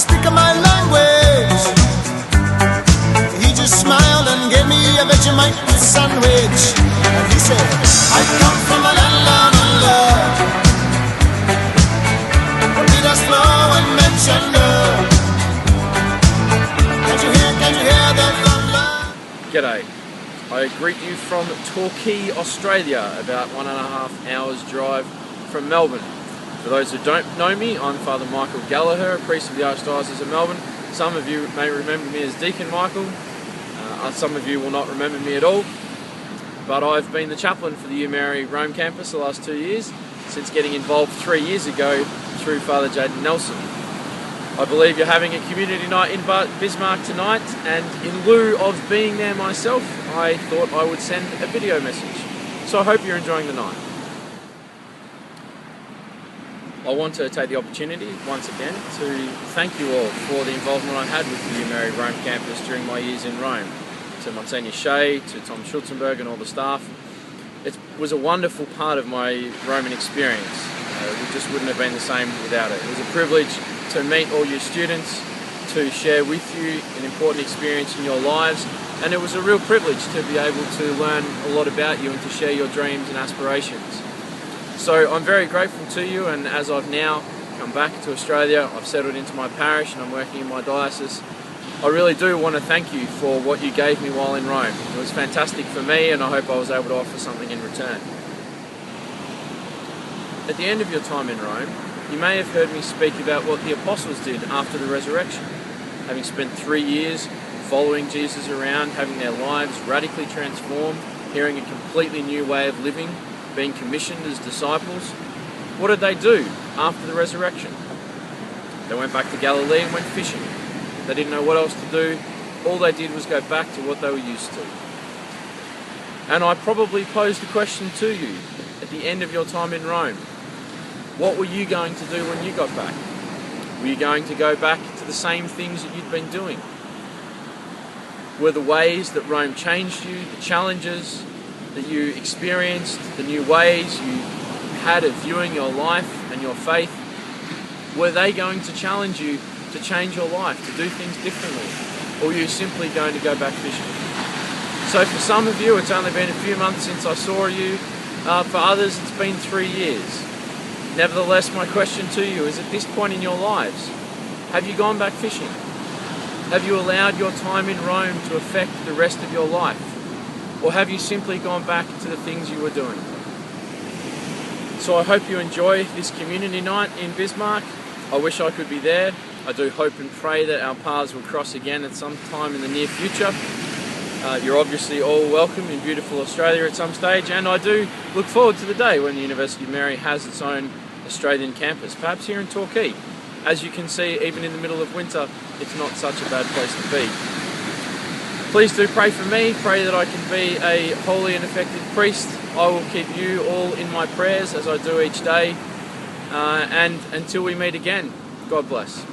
speak my language. He just smiled and gave me a Vegemite sandwich. And he said, I come from a land down under. Read us flow and mention can you hear the thunder? G'day. I greet you from Torquay, Australia, about 1.5 hours drive from Melbourne. For those who don't know me, I'm Father Michael Gallacher, a priest of the Archdiocese of Melbourne. Some of you may remember me as Deacon Michael, some of you will not remember me at all, but I've been the chaplain for the U Mary Rome campus the last 2 years, since getting involved 3 years ago through Father Jaden Nelson. I believe you're having a community night in Bismarck tonight, and in lieu of being there myself, I thought I would send a video message. So I hope you're enjoying the night. I want to take the opportunity once again to thank you all for the involvement I had with the U Mary Rome campus during my years in Rome. To Monsignor Shea, to Tom Schulzenberg and all the staff. It was a wonderful part of my Roman experience. We just wouldn't have been the same without it. It was a privilege to meet all your students, to share with you an important experience in your lives, and it was a real privilege to be able to learn a lot about you and to share your dreams and aspirations. So I'm very grateful to you, and as I've now come back to Australia, I've settled into my parish and I'm working in my diocese, I really do want to thank you for what you gave me while in Rome. It was fantastic for me, and I hope I was able to offer something in return. At the end of your time in Rome, you may have heard me speak about what the apostles did after the resurrection. Having spent 3 years following Jesus around, having their lives radically transformed, hearing a completely new way of living, being commissioned as disciples, what did they do after the resurrection? They went back to Galilee and went fishing. They didn't know what else to do. All they did was go back to what they were used to. And I probably posed the question to you at the end of your time in Rome. What were you going to do when you got back? Were you going to go back to the same things that you'd been doing? Were the ways that Rome changed you, the challenges that you experienced, the new ways you had of viewing your life and your faith, were they going to challenge you to change your life, to do things differently? Or were you simply going to go back fishing? So for some of you, it's only been a few months since I saw you. For others, it's been 3 years. Nevertheless, my question to you is, at this point in your lives, have you gone back fishing? Have you allowed your time in Rome to affect the rest of your life? Or have you simply gone back to the things you were doing? So I hope you enjoy this community night in Bismarck. I wish I could be there. I do hope and pray that our paths will cross again at some time in the near future. You're obviously all welcome in beautiful Australia at some stage, and I do look forward to the day when the University of Mary has its own Australian campus, perhaps here in Torquay. As you can see, even in the middle of winter, it's not such a bad place to be. Please do pray for me, pray that I can be a holy and effective priest. I will keep you all in my prayers as I do each day, and until we meet again, God bless.